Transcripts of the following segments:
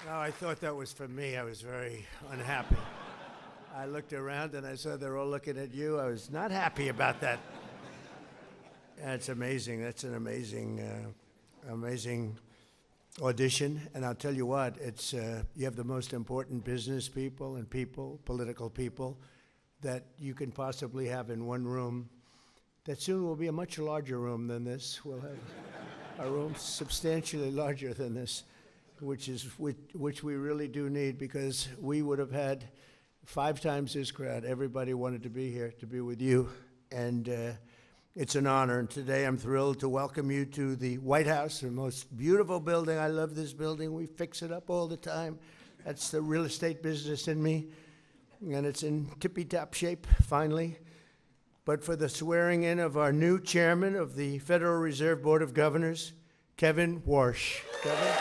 No, I thought that was for me. I was very unhappy. I looked around and I saw they're all looking at you. I was not happy about that. That's amazing. That's an amazing audition. And I'll tell you what, it's you have the most important business people and political people that you can possibly have in one room. That soon will be a much larger room than this. We'll have a room substantially larger than this, which we really do need, because we would have had 5 times this crowd. Everybody wanted to be here, to be with you, and it's an honor. And today I'm thrilled to welcome you to the White House, the most beautiful building. I love this building. We fix it up all the time. That's the real estate business in me, and it's in tippy-top shape, finally. But for the swearing in of our new chairman of the Federal Reserve Board of Governors, Kevin Warsh. Kevin?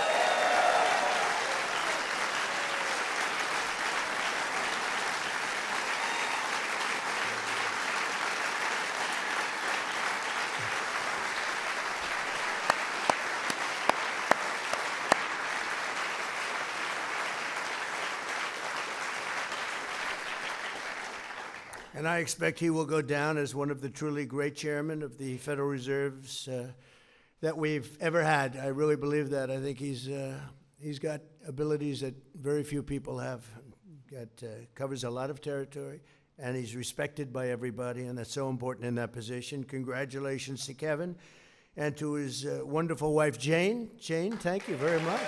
And I expect he will go down as one of the truly great chairmen of the Federal Reserves that we've ever had. I really believe that. I think he's got abilities that very few people have. Covers a lot of territory, and he's respected by everybody, and that's so important in that position. Congratulations to Kevin and to his wonderful wife, Jane. Jane, thank you very much.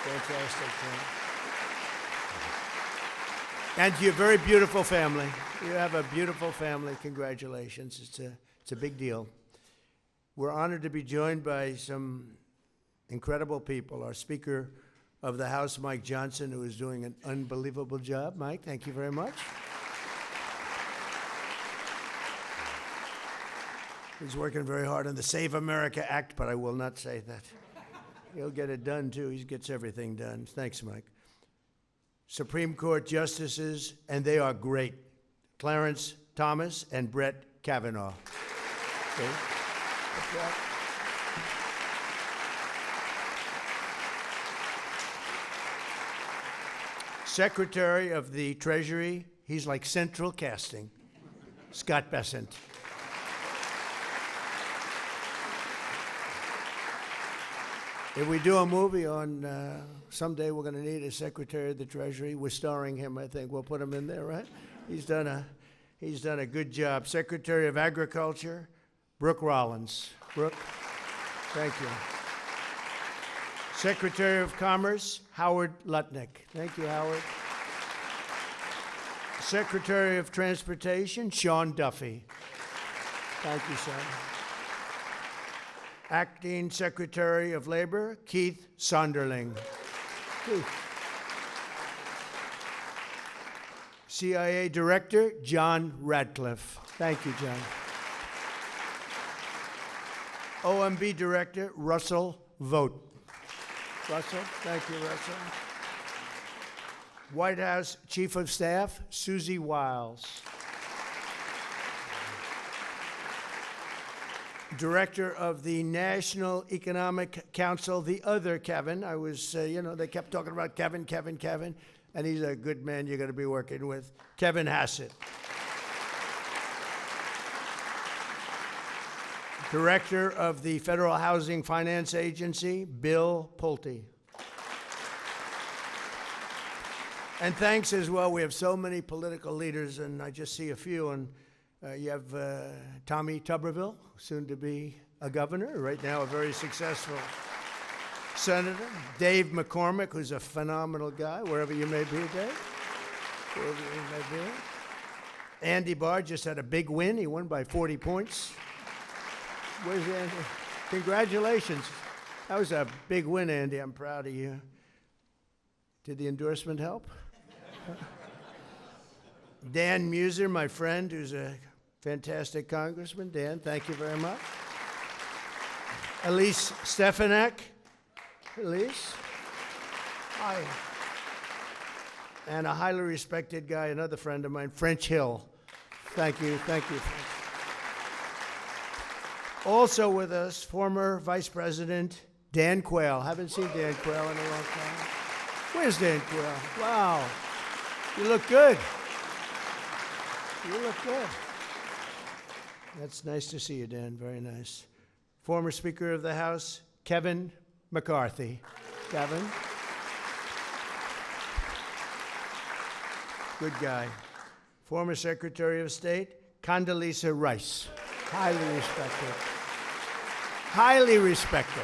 Fantastic, Jane. And to your very beautiful family. You have a beautiful family. Congratulations. It's a big deal. We're honored to be joined by some incredible people. Our Speaker of the House, Mike Johnson, who is doing an unbelievable job. Mike, thank you very much. He's working very hard on the Save America Act, but I will not say that. He'll get it done, too. He gets everything done. Thanks, Mike. Supreme Court justices, and they are great. Clarence Thomas and Brett Kavanaugh. Okay. Secretary of the Treasury, he's like central casting, Scott Bessent. If we do a movie on someday, we're going to need a Secretary of the Treasury. We're starring him, I think. We'll put him in there, right? He's done a good job. Secretary of Agriculture, Brooke Rollins. Brooke, thank you. Secretary of Commerce, Howard Lutnick. Thank you, Howard. Secretary of Transportation, Sean Duffy. Thank you, Sean. Acting Secretary of Labor, Keith Sonderling. Keith. CIA Director, John Radcliffe. Thank you, John. OMB Director, Russell Vogt. Russell, thank you, Russell. White House Chief of Staff, Susie Wiles. Director of the National Economic Council, the other Kevin. I was, they kept talking about Kevin, and he's a good man you're going to be working with, Kevin Hassett. Director of the Federal Housing Finance Agency, Bill Pulte. And thanks as well, we have so many political leaders, and I just see a few, and you have Tommy Tuberville, soon to be a governor, right now a very successful senator. Dave McCormick, who's a phenomenal guy, wherever you may be, Dave. Wherever you may be. Andy Barr just had a big win. He won by 40 points. Where's Andy? Congratulations. That was a big win, Andy. I'm proud of you. Did the endorsement help? Dan Muser, my friend, who's a fantastic congressman. Dan, thank you very much. Elise Stefanik. Elise. Hi. And a highly respected guy, another friend of mine, French Hill. Thank you, French. Also with us, former Vice President Dan Quayle. Haven't seen Dan Quayle in a long time. Where's Dan Quayle? Wow. You look good. You look good. That's nice to see you, Dan. Very nice. Former Speaker of the House, Kevin McCarthy. Kevin. Good guy. Former Secretary of State, Condoleezza Rice. Highly respected. Highly respected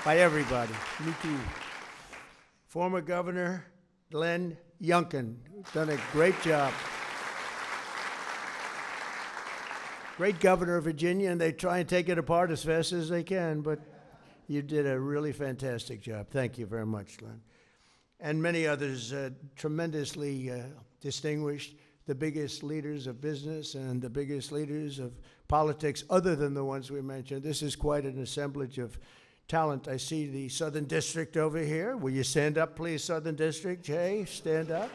by everybody. Me too. Former Governor Glenn Youngkin. Done a great job. Great governor of Virginia, and they try and take it apart as fast as they can, but you did a really fantastic job. Thank you very much, Glenn. And many others, tremendously distinguished, the biggest leaders of business and the biggest leaders of politics, other than the ones we mentioned. This is quite an assemblage of talent. I see the Southern District over here. Will you stand up, please, Southern District? Jay, stand up.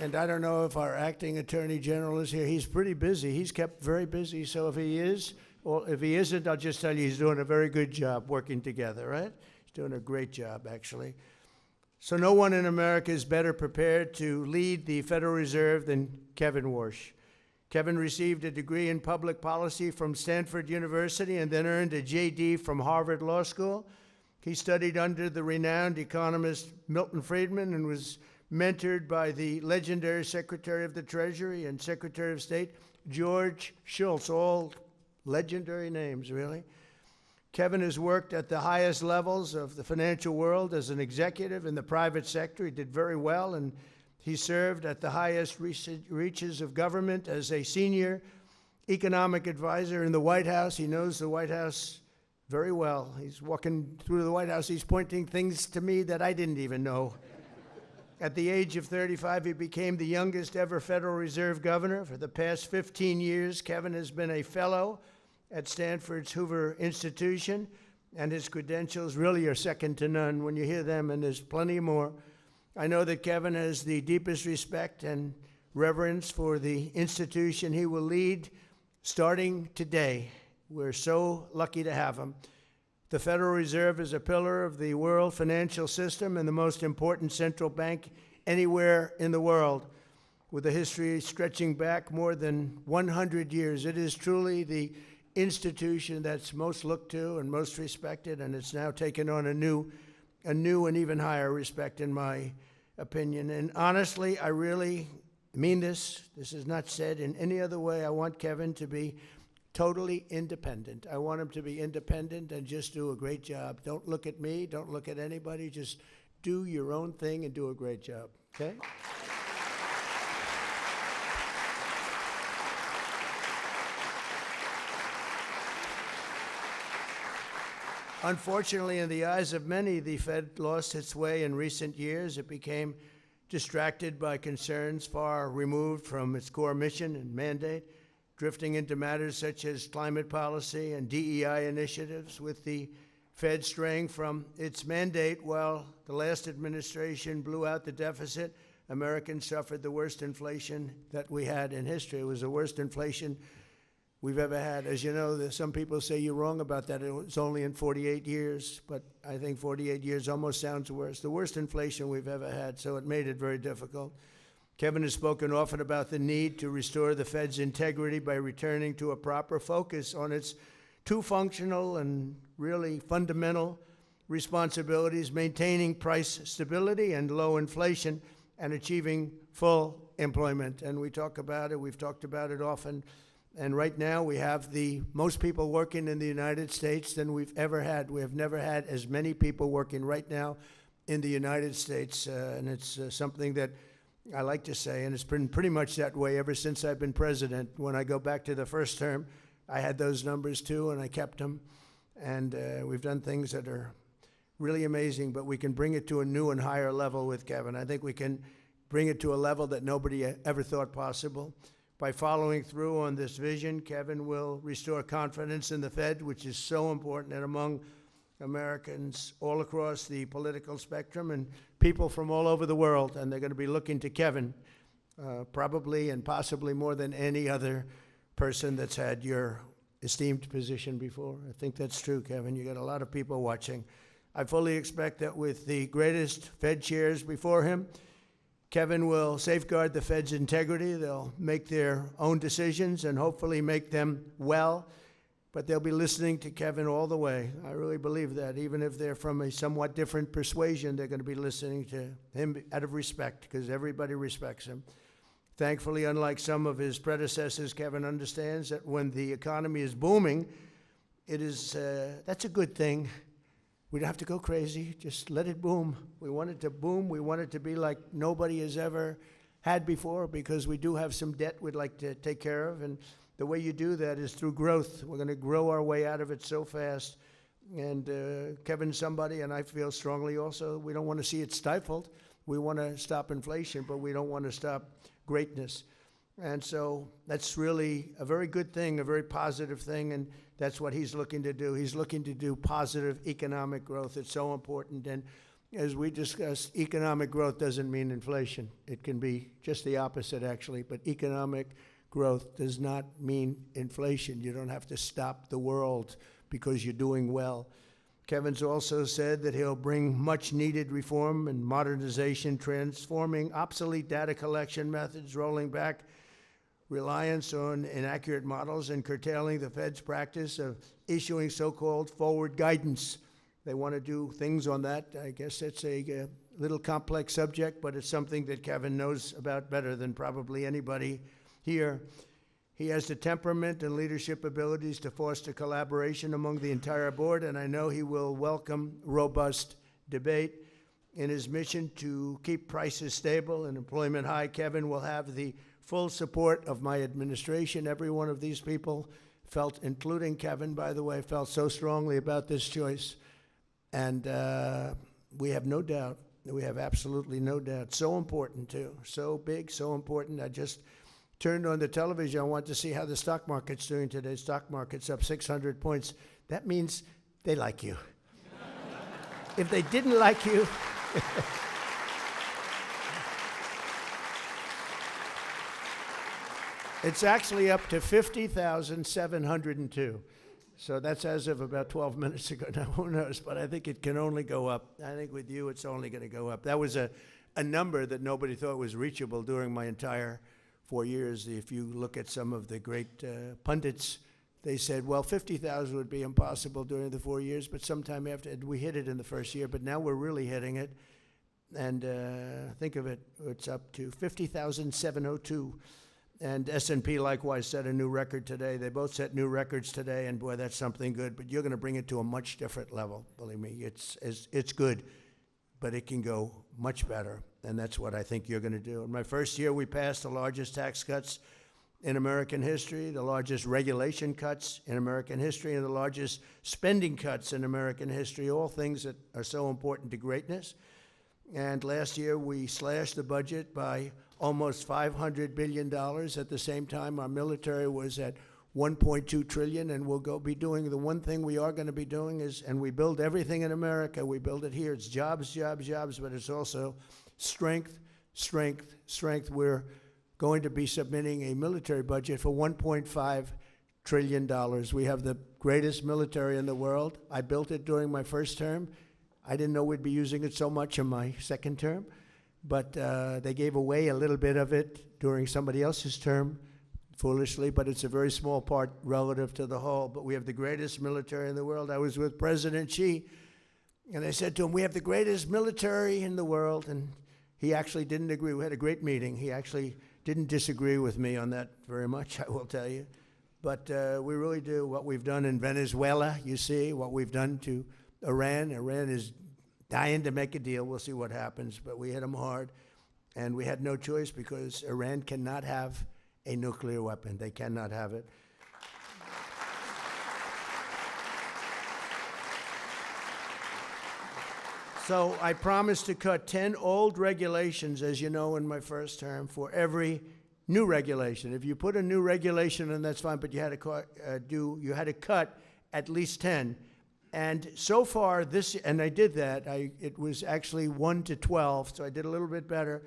And I don't know if our acting Attorney General is here. He's pretty busy. He's kept very busy. So if he is, or if he isn't, I'll just tell you he's doing a very good job working together, right? He's doing a great job, actually. So no one in America is better prepared to lead the Federal Reserve than Kevin Warsh. Kevin received a degree in public policy from Stanford University and then earned a JD from Harvard Law School. He studied under the renowned economist Milton Friedman and was mentored by the legendary Secretary of the Treasury and Secretary of State, George Shultz, all legendary names, really. Kevin has worked at the highest levels of the financial world as an executive in the private sector. He did very well, and he served at the highest reaches of government as a senior economic advisor in the White House. He knows the White House very well. He's walking through the White House. He's pointing things to me that I didn't even know. At the age of 35, he became the youngest ever Federal Reserve governor. For the past 15 years, Kevin has been a fellow at Stanford's Hoover Institution, and his credentials really are second to none when you hear them, and there's plenty more. I know that Kevin has the deepest respect and reverence for the institution he will lead starting today. We're so lucky to have him. The Federal Reserve is a pillar of the world financial system and the most important central bank anywhere in the world, with a history stretching back more than 100 years. It is truly the institution that's most looked to and most respected, and it's now taken on a new and even higher respect, in my opinion. And honestly, I really mean this. This is not said in any other way. I want Kevin to be totally independent. I want him to be independent and just do a great job. Don't look at me, don't look at anybody, just do your own thing and do a great job, okay? Unfortunately, in the eyes of many, the Fed lost its way in recent years. It became distracted by concerns far removed from its core mission and mandate, drifting into matters such as climate policy and DEI initiatives, with the Fed straying from its mandate. While the last administration blew out the deficit, Americans suffered the worst inflation that we had in history. It was the worst inflation we've ever had. As you know, some people say you're wrong about that. It was only in 48 years, but I think 48 years almost sounds worse. The worst inflation we've ever had, so it made it very difficult. Kevin has spoken often about the need to restore the Fed's integrity by returning to a proper focus on its two functional and really fundamental responsibilities: maintaining price stability and low inflation, and achieving full employment. And we talk about it, we've talked about it often. And right now we have the most people working in the United States than we've ever had. We have never had as many people working right now in the United States. And it's something that I like to say, and it's been pretty much that way ever since I've been president. When I go back to the first term, I had those numbers too, and I kept them. And we've done things that are really amazing, but we can bring it to a new and higher level with Kevin. I think we can bring it to a level that nobody ever thought possible. By following through on this vision, Kevin will restore confidence in the Fed, which is so important, and among Americans all across the political spectrum and people from all over the world. And they're going to be looking to Kevin probably and possibly more than any other person that's had your esteemed position before. I think that's true, Kevin. You got a lot of people watching. I fully expect that with the greatest Fed chairs before him, Kevin will safeguard the Fed's integrity. They'll make their own decisions and hopefully make them well, but they'll be listening to Kevin all the way. I really believe that. Even if they're from a somewhat different persuasion, they're going to be listening to him out of respect, because everybody respects him. Thankfully, unlike some of his predecessors, Kevin understands that when the economy is booming, that's a good thing. We don't have to go crazy. Just let it boom. We want it to boom. We want it to be like nobody has ever had before, because we do have some debt we'd like to take care of. And the way you do that is through growth. We're going to grow our way out of it so fast. And Kevin's somebody, and I feel strongly also, we don't want to see it stifled. We want to stop inflation, but we don't want to stop greatness. And so that's really a very good thing, a very positive thing, and that's what he's looking to do. He's looking to do positive economic growth. It's so important. And as we discussed, economic growth doesn't mean inflation. It can be just the opposite, actually. But economic growth does not mean inflation. You don't have to stop the world because you're doing well. Kevin's also said that he'll bring much-needed reform and modernization, transforming obsolete data collection methods, rolling back reliance on inaccurate models, and curtailing the Fed's practice of issuing so-called forward guidance. They want to do things on that. I guess it's a little complex subject, but it's something that Kevin knows about better than probably anybody here. He has the temperament and leadership abilities to foster collaboration among the entire board, and I know he will welcome robust debate. In his mission to keep prices stable and employment high, Kevin will have the full support of my administration. Every one of these people felt, including Kevin, by the way, felt so strongly about this choice. And we have no doubt, we have absolutely no doubt. So important, too. So big, so important. I just turned on the television. I want to see how the stock market's doing today. Stock market's up 600 points. That means they like you. If they didn't like you, it's actually up to 50,702. So that's as of about 12 minutes ago. Now, who knows? But I think it can only go up. I think with you, it's only going to go up. That was a number that nobody thought was reachable during my entire 4 years. If you look at some of the great pundits, they said, well, 50,000 would be impossible during the 4 years, but sometime after, we hit it in the first year, but now we're really hitting it. And think of it, it's up to 50,702. And S&P likewise set a new record today. They both set new records today, and boy, that's something good. But you're going to bring it to a much different level. Believe me, it's good, but it can go much better, and that's what I think you're going to do. In my first year, we passed the largest tax cuts in American history, the largest regulation cuts in American history, and the largest spending cuts in American history, all things that are so important to greatness. And last year, we slashed the budget by almost $500 billion. At the same time, our military was at $1.2 trillion, and we'll be doing the one thing we are going to be doing is, and we build everything in America, we build it here. It's jobs, jobs, jobs, but it's also strength, strength, strength. We're going to be submitting a military budget for $1.5 trillion. We have the greatest military in the world. I built it during my first term. I didn't know we'd be using it so much in my second term, but they gave away a little bit of it during somebody else's term, foolishly, but it's a very small part relative to the whole. But we have the greatest military in the world. I was with President Xi, and I said to him, we have the greatest military in the world, and he actually didn't agree. We had a great meeting. He actually didn't disagree with me on that very much, I will tell you. But we really do. What we've done in Venezuela, you see, what we've done to Iran. Iran is dying to make a deal. We'll see what happens, but we hit them hard. And we had no choice because Iran cannot have a nuclear weapon. They cannot have it. So I promised to cut 10 old regulations, as you know, in my first term, for every new regulation. If you put a new regulation in, that's fine, but you had to cut at least 10. And so far, and I did that, it was actually 1 to 12, so I did a little bit better.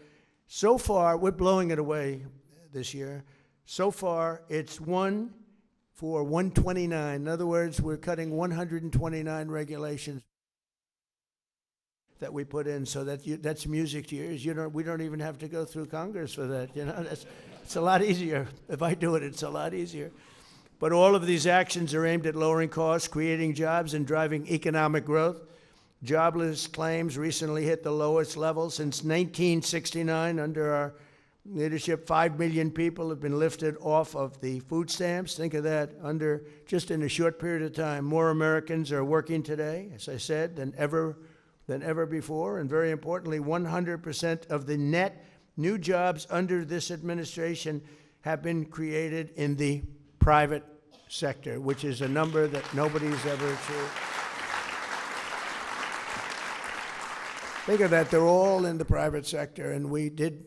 So far, we're blowing it away this year. So far, it's 1 for 129. In other words, we're cutting 129 regulations that we put in, so that's music to your ears. We don't even have to go through Congress for that. It's a lot easier. If I do it, it's a lot easier. But all of these actions are aimed at lowering costs, creating jobs, and driving economic growth. Jobless claims recently hit the lowest level since 1969. Under our leadership, 5 million people have been lifted off of the food stamps. Think of that, just in a short period of time. More Americans are working today, as I said, than ever before. And very importantly, 100% of the net new jobs under this administration have been created in the private sector, which is a number that nobody's ever achieved. Think of that, they're all in the private sector, and we did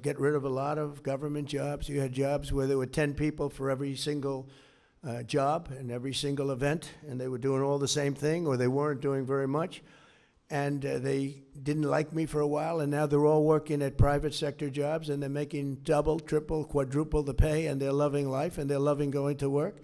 get rid of a lot of government jobs. You had jobs where there were 10 people for every single job and every single event, and they were doing all the same thing, or they weren't doing very much. And they didn't like me for a while, and now they're all working at private sector jobs, and they're making double, triple, quadruple the pay, and they're loving life, and they're loving going to work.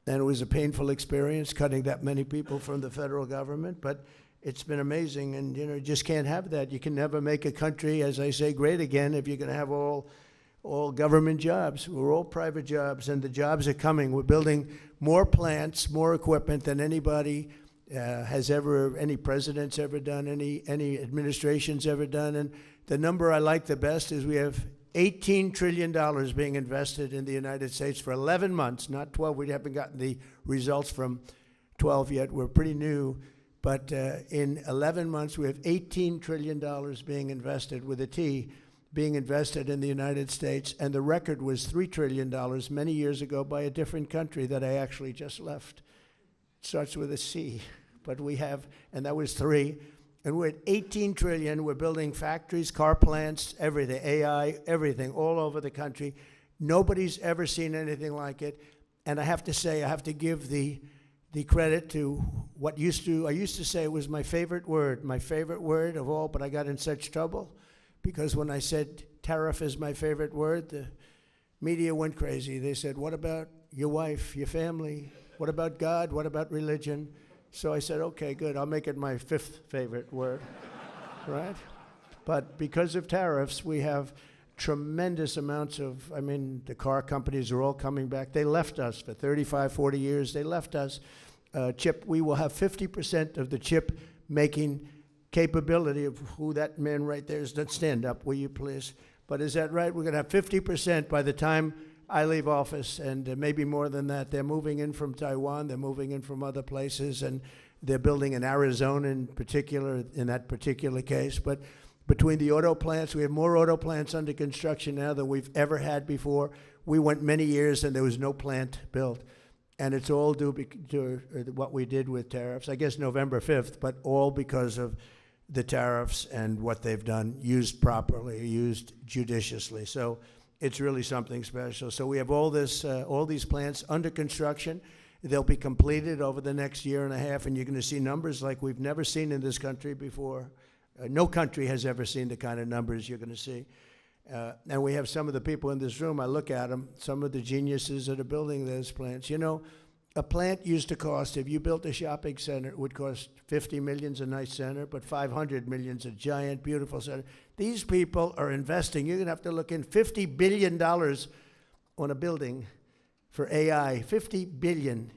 And it was a painful experience cutting that many people from the federal government, but it's been amazing, and you just can't have that. You can never make a country, as I say, great again if you're going to have all government jobs. We're all private jobs, and the jobs are coming. We're building more plants, more equipment than anybody any president's ever done, any administration's ever done. And the number I like the best is we have $18 trillion being invested in the United States for 11 months, not 12. We haven't gotten the results from 12 yet. We're pretty new. But in 11 months, we have $18 trillion being invested, with a T, being invested in the United States. And the record was $3 trillion many years ago by a different country that I actually just left. It starts with a C, but we have, and that was 3. And we're at 18 trillion. We're building factories, car plants, everything, AI, everything, all over the country. Nobody's ever seen anything like it. And I have to say, I have to give the credit to what I used to say it was my favorite word of all, but I got in such trouble because when I said tariff is my favorite word, the media went crazy. They said, what about your wife, your family? What about God? What about religion? So I said, okay, good, I'll make it my 5th favorite word, right? But because of tariffs, we have tremendous amounts of, the car companies are all coming back. They left us for 35, 40 years. They left us. We will have 50% of the chip making capability of who that man right there is. Let's stand up, will you please? But is that right? We're going to have 50% by the time I leave office, and maybe more than that. They're moving in from Taiwan. They're moving in from other places, and they're building in Arizona in particular, in that particular case. But between the auto plants, we have more auto plants under construction now than we've ever had before. We went many years and there was no plant built. And it's all due to what we did with tariffs, I guess November 5th, but all because of the tariffs and what they've done, used properly, used judiciously. So it's really something special. So we have all these plants under construction. They'll be completed over the next year and a half, and you're going to see numbers like we've never seen in this country before. No country has ever seen the kind of numbers you're going to see. And we have some of the people in this room, I look at them, some of the geniuses that are building those plants. A plant used to cost, if you built a shopping center, it would cost $50 million a nice center, but $500 million a giant, beautiful center. These people are investing. You're going to have to look in $50 billion on a building for AI. $50 billion.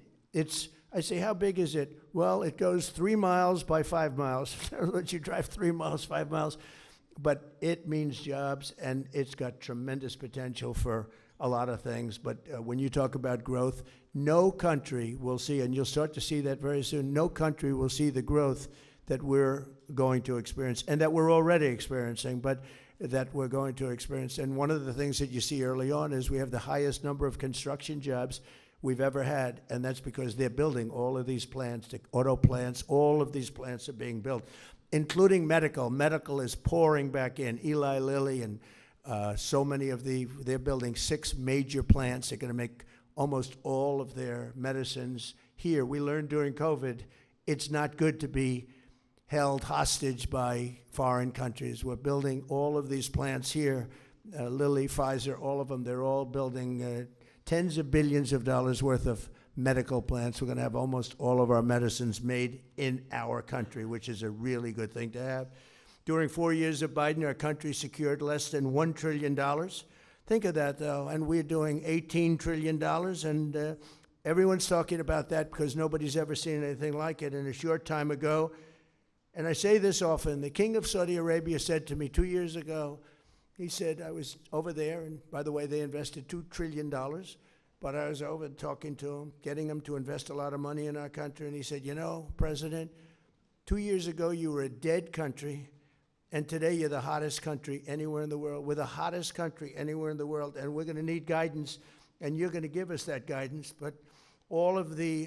I say, how big is it? Well, it goes 3 miles by 5 miles. In other words, you drive 3 miles, 5 miles. But it means jobs, and it's got tremendous potential for a lot of things. But when you talk about growth, no country will see, and you'll start to see that very soon, no country will see the growth that we're going to experience, and that we're already experiencing, but that we're going to experience. And one of the things that you see early on is we have the highest number of construction jobs we've ever had, and that's because they're building all of these plants, the auto plants, all of these plants are being built, including medical. Medical is pouring back in. Eli Lilly and so many of they're building 6 major plants. They're going to make almost all of their medicines here. We learned during COVID, it's not good to be held hostage by foreign countries. We're building all of these plants here Lilly, Pfizer, all of them, they're all building tens of billions of dollars worth of medical plants. We're going to have almost all of our medicines made in our country, which is a really good thing to have. During 4 years of Biden, our country secured less than $1 trillion. Think of that, though, and we're doing $18 trillion, and everyone's talking about that because nobody's ever seen anything like it. And a short time ago, and I say this often, the King of Saudi Arabia said to me 2 years ago, he said, I was over there, and by the way, they invested $2 trillion, but I was over talking to him, getting him to invest a lot of money in our country, and he said, you know, President, 2 years ago you were a dead country, and today you're the hottest country anywhere in the world. We're the hottest country anywhere in the world, and we're going to need guidance, and you're going to give us that guidance. But all of the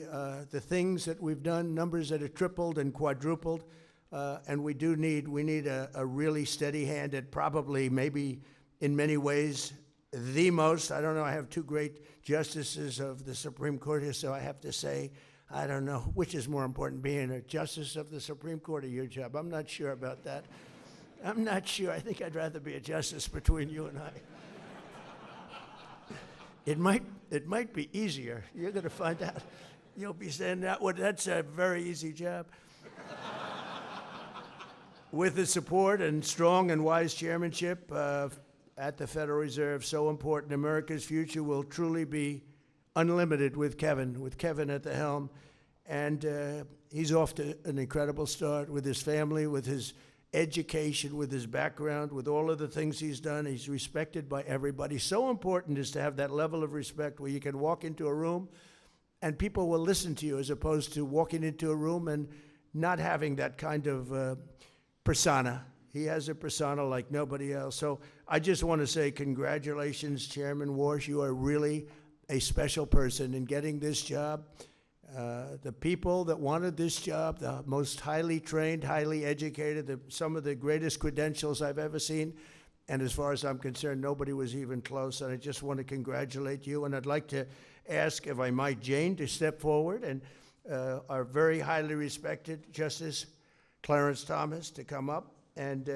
things that we've done, numbers that have tripled and quadrupled, and we need a really steady hand at probably, maybe in many ways, the most. I don't know, I have two great justices of the Supreme Court here, so I have to say, I don't know, which is more important, being a justice of the Supreme Court or your job? I'm not sure about that. I'm not sure. I think I'd rather be a justice between you and I. It might be easier. You're going to find out. You'll be saying that. Well, that's a very easy job. With the support and strong and wise chairmanship at the Federal Reserve, so important, America's future will truly be unlimited with Kevin at the helm. And he's off to an incredible start with his family, with his education, with his background, with all of the things he's done. He's respected by everybody. So important is to have that level of respect where you can walk into a room and people will listen to you, as opposed to walking into a room and not having that kind of persona. He has a persona like nobody else. So I just want to say congratulations, Chairman Warsh. You are really a special person in getting this job. The people that wanted this job, the most highly trained, highly educated, some of the greatest credentials I've ever seen. And as far as I'm concerned, nobody was even close. And I just want to congratulate you. And I'd like to ask, if I might, Jane to step forward, and our very highly respected Justice Clarence Thomas to come up and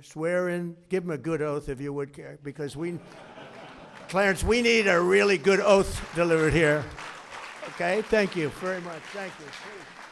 swear in, give him a good oath if you would, because Clarence, we need a really good oath delivered here. Okay, thank you very much. Thank you. Please.